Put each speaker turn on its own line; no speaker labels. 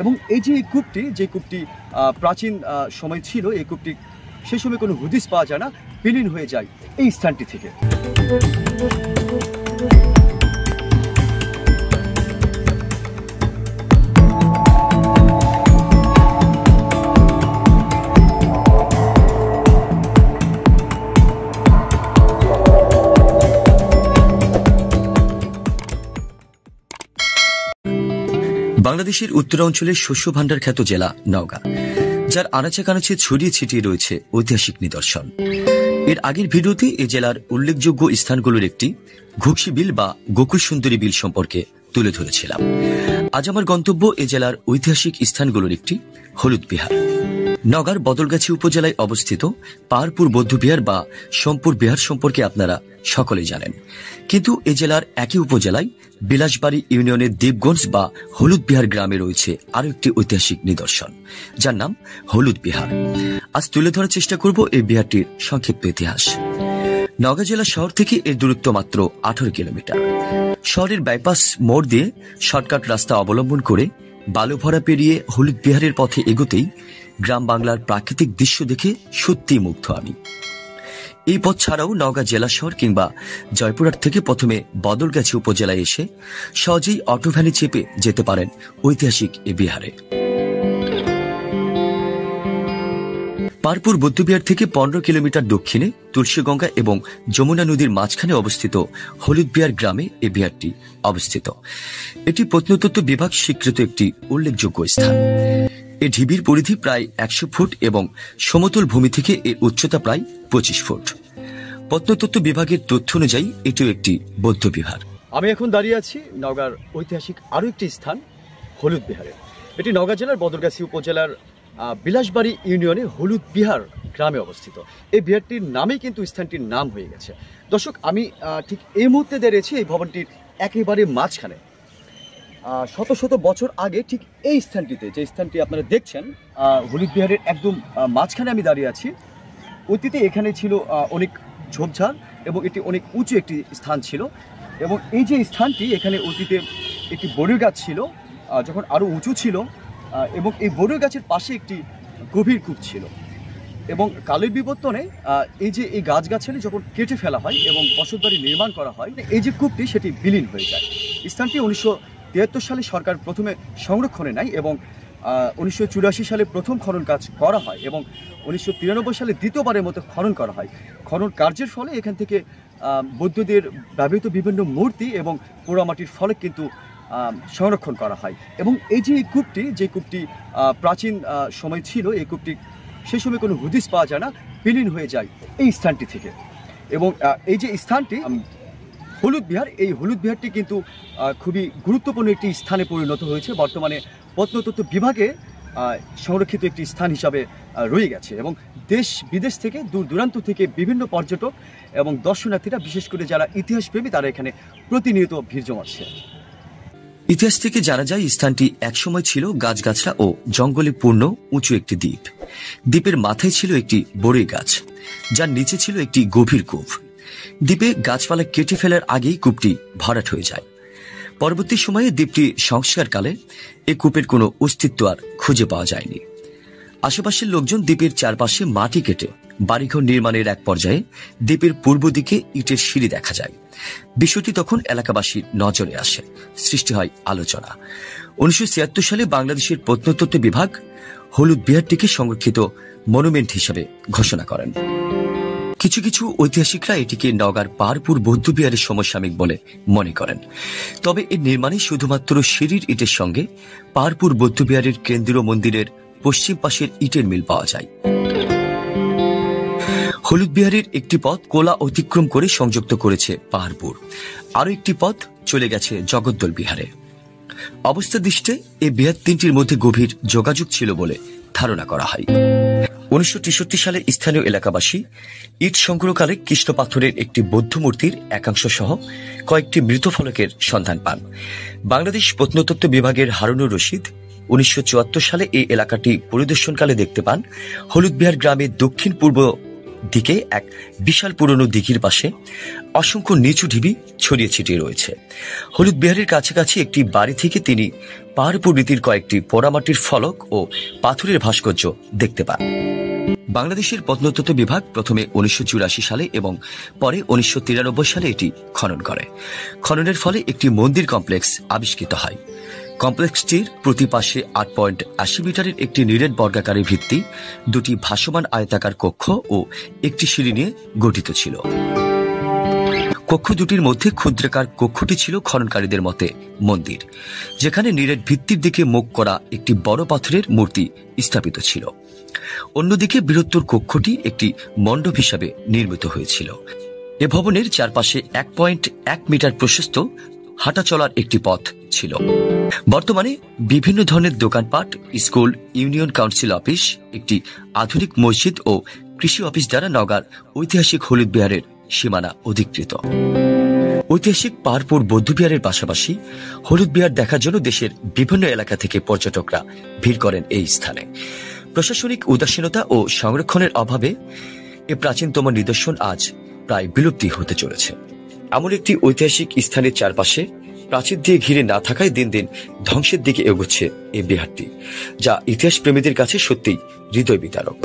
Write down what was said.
এবং এই যে কূপটি, যে কূপটি প্রাচীন সময় ছিল, এই কূপটি সেই সময় কোনো হদিস পাওয়া যায় না, বিলীন হয়ে যায় এই স্থানটি থেকে।
বাংলাদেশের উত্তরাঞ্চলের শস্য ভাণ্ডার খ্যাত জেলা নওগাঁ, যার আনাচে কানাচে ছড়িয়ে ছিটিয়ে রয়েছে ঐতিহাসিক নিদর্শন। এর আগের ভিডিওতে এ জেলার উল্লেখযোগ্য স্থানগুলোর একটি ঘুকসি বিল বা গোকুল সুন্দরী বিল সম্পর্কে তুলে ধরেছিলাম। আজ আমার গন্তব্য এ জেলার ঐতিহাসিক স্থানগুলোর একটি হলুদ বিহার। নওগাঁর বদলগাছি উপজেলায় অবস্থিত পাহাড়পুর বৌদ্ধবিহার বা সোমপুর বিহার সম্পর্কে আপনারা সকলেই জানেন, কিন্তু এ জেলার একই উপজেলায় বিলাসবাড়ি ইউনিয়নের দেবগঞ্জ বা হলুদ বিহার গ্রামে রয়েছে আরো একটি ঐতিহাসিক নিদর্শন, যার নাম হলুদ বিহার। আজ তুলে ধরার চেষ্টা করব এই বিহারটির সংক্ষিপ্ত ইতিহাস। নওগাঁ জেলা শহর থেকে এর দূরত্ব মাত্র 18 কিলোমিটার। শহরের বাইপাস মোড় দিয়ে শর্টকাট রাস্তা অবলম্বন করে বালুভরা পেরিয়ে হলুদ বিহারের পথে এগোতেই গ্রাম বাংলার প্রাকৃতিক দৃশ্য দেখে সত্যিই মুগ্ধ আমি। এই পথ ছাড়াও নওগাঁ জেলা শহর কিংবা জয়পুরহাট থেকে প্রথমে বদলগাছি উপজেলায় এসে সহজেই অটো ভ্যানে চেপে যেতে পারেন ঐতিহাসিক এ বিহারে। পাহাড়পুর বৌদ্ধবিহার থেকে 15 কিলোমিটার দক্ষিণে তুলসীগঙ্গা এবং যমুনা নদীর মাঝখানে অবস্থিত হলুদ বিহার গ্রামে এ বিহারটি অবস্থিত। এটি প্রত্নতত্ত্ব বিভাগ স্বীকৃত একটি উল্লেখযোগ্য স্থান। এ ঢিবির পরিধি প্রায় 100 ফুট এবং সমতল ভূমি থেকে এর উচ্চতা প্রায় 25 ফুট। প্রত্নতত্ত্ব বিভাগের তথ্য অনুযায়ী এটিও একটি বৌদ্ধ বিহার।
আমি এখন দাঁড়িয়ে আছি নওগাঁর ঐতিহাসিক আরো একটি স্থান হলুদ বিহারে। এটি নওগাঁ জেলার বদলগাছি উপজেলার বিলাসবাড়ি ইউনিয়নে হলুদ বিহার গ্রামে অবস্থিত। এই বিহারটির নামেই কিন্তু স্থানটির নাম হয়ে গেছে। দর্শক, আমি ঠিক এই মুহূর্তে দাঁড়িয়েছি এই ভবনটির একেবারে মাঝখানে। শত শত বছর আগে ঠিক এই স্থানটিতে, যে স্থানটি আপনারা দেখছেন হলুদ বিহারের একদম মাঝখানে আমি দাঁড়িয়ে আছি, অতীতে এখানে ছিল অনেক ঝোপঝাড় এবং এটি অনেক উঁচু একটি স্থান ছিল। এবং এই যে স্থানটি, এখানে অতীতে একটি বড়ই গাছ ছিল, যখন আরও উঁচু ছিল, এবং এই বড়ই গাছের পাশে একটি গভীর কূপ ছিল। এবং কালের বিবর্তনে এই যে এই গাছগাছালি যখন কেটে ফেলা হয় এবং বসতবাড়ি নির্মাণ করা হয়, এই যে কূপটি সেটি বিলীন হয়ে যায়। স্থানটি 1973 সালে সরকার প্রথমে সংরক্ষণে নেয় এবং 1984 সালে প্রথম খনন কাজ করা হয় এবং 1993 সালে দ্বিতীয়বারের মতো খনন করা হয়। খনন কার্যের ফলে এখান থেকে বৌদ্ধদের ব্যবহৃত বিভিন্ন মূর্তি এবং পোড়ামাটির ফলক কিন্তু সংরক্ষণ করা হয়। এবং এই যে কূপটি, যে কূপটি প্রাচীন সময় ছিল, এই কূপটি সেই সময় কোনো হদিস পাওয়া যায় না, বিলীন হয়ে যায় এই স্থানটি থেকে। এবং এই যে স্থানটি হলুদ বিহার, এই হলুদ বিহারটি কিন্তু খুবই গুরুত্বপূর্ণ একটি স্থানে পরিণত হয়েছে। বর্তমানে প্রত্নতত্ত্ব বিভাগে সংরক্ষিত একটি স্থান হিসাবে রয়ে গেছে এবং দেশ বিদেশ থেকে দূর দূরান্ত থেকে বিভিন্ন পর্যটক এবং দর্শনার্থীরা, বিশেষ করে যারা ইতিহাসপ্রেমী, তারা এখানে প্রতিনিয়ত ভিড় জমাচ্ছে।
ইতিহাস থেকে জানা যায় স্থানটি একসময় ছিল গাছগাছড়া ও জঙ্গলে পূর্ণ উঁচু একটি দ্বীপ। দ্বীপের মাথায় ছিল একটি বড়ই গাছ, যার নিচে ছিল একটি গভীর কূপ। দ্বীপে গাছপালা কেটে ফেলার আগেই কূপটি ভরাট হয়ে যায়। পরবর্তী সময়ে দ্বীপটি সংস্কারকালে এ কূপের কোনো অস্তিত্ব আর খুঁজে পাওয়া যায়নি। আশেপাশের লোকজন দ্বীপের চারপাশে মাটি কেটে বাড়িঘর নির্মাণের এক পর্যায়ে দ্বীপের পূর্ব দিকে ইটের সিঁড়ি দেখা যায়। বিষয়টি তখন এলাকাবাসীর নজরে আসে, সৃষ্টি হয় আলোচনা। 1976 সালে বাংলাদেশের প্রত্নতত্ত্ব বিভাগ হলুদ বিহারটিকে সংরক্ষিত মনুমেন্ট হিসেবে ঘোষণা করেন। কিছু কিছু ঐতিহাসিকরা এটিকে নওগাঁর পাহাড়পুর বৌদ্ধবিহারের সমসাময়িক বলে মনে করেন। তবে এর নির্মাণে শুধুমাত্র সিঁড়ির ইটের সঙ্গে পাহাড়পুর বৌদ্ধবিহারের কেন্দ্রীয় মন্দিরের পশ্চিম পাশের ইটের মিল পাওয়া যায়। হলুদ বিহারের একটি পথ কোলা অতিক্রম করে সংযুক্ত করেছে পাহাড়পুর, আরও একটি পথ চলে গেছে জগদ্দল বিহারে। অবস্থা দৃষ্টে এই বিহার তিনটির মধ্যে গভীর যোগাযোগ ছিল বলে ধারণা করা হয়। 1963 সালে স্থানীয় এলাকাবাসী ইট সংগ্রহকালে কৃষ্ণ পাথরের একটি বৌদ্ধ মূর্তির একাংশ সহ কয়েকটি মৃত ফলকের সন্ধান পান। বাংলাদেশ প্রত্নতত্ত্ব বিভাগের হারুনুর রশিদ 1974 সালে এই এলাকাটি পরিদর্শনকালে দেখতে পান হলুদ বিহার গ্রামের দক্ষিণ পূর্ব দিকে এক বিশাল পুরনো দিঘির পাশে অসংখ্য নিচু ঢিবি ছড়িয়ে ছিটিয়ে রয়েছে। হলুদ বিহারের কাছাকাছি একটি বাড়ি থেকে তিনি পাহাড়পুর রীতির কয়েকটি পোড়ামাটির ফলক ও পাথরের ভাস্কর্য দেখতে পান। বাংলাদেশের প্রত্নতত্ত্ব বিভাগ প্রথমে 1984 সালে এবং পরে 1993 সালে এটি খনন করে। খননের ফলে একটি মন্দির কমপ্লেক্স আবিষ্কৃত হয়। কমপ্লেক্সটির প্রতি পাশে 8.80 মিটারের একটি নিরেট বর্গাকারের ভিত্তি, দুটি ভাসমান আয়তাকার কক্ষ ও একটি সিঁড়ি নিয়ে গঠিত ছিল। কক্ষ দুটির মধ্যে ক্ষুদ্রাকার কক্ষটি ছিল খননকারীদের মতে মন্দির, যেখানে নিরেট ভিত্তির দিকে মুখ করা একটি বড় পাথরের মূর্তি স্থাপিত ছিল। অন্যদিকে বৃহত্তর কক্ষটি একটি মণ্ডপ হিসাবে নির্মিত হয়েছিল। এ ভবনের চারপাশে 1.1 মিটার প্রশস্ত হাঁটা চলার একটি পথ ছিল। বর্তমানে বিভিন্ন ধরনের দোকানপাট, স্কুল, ইউনিয়ন কাউন্সিল অফিস, একটি আধুনিক মসজিদ ও কৃষি অফিস দ্বারা নওগাঁর ঐতিহাসিক হলুদ বিহারের সীমানা অধিকৃত। ঐতিহাসিক পাহাড়পুর বৌদ্ধবিহারের পাশাপাশি হলুদ বিহার দেখার জন্য দেশের বিভিন্ন এলাকা থেকে পর্যটকরা ভিড় করেন এই স্থানে। প্রশাসনিক উদাসীনতা ও সংরক্ষণের অভাবে এ প্রাচীনতম নিদর্শন আজ প্রায় বিলুপ্তি হতে চলেছে। এমন একটি ঐতিহাসিক স্থানের চারপাশে প্রাচীর দিয়ে ঘিরে না থাকায় দিন দিন ধ্বংসের দিকে এগোচ্ছে এই বিহারটি, যা ইতিহাস প্রেমীদের কাছে সত্যিই হৃদয় বিদারক।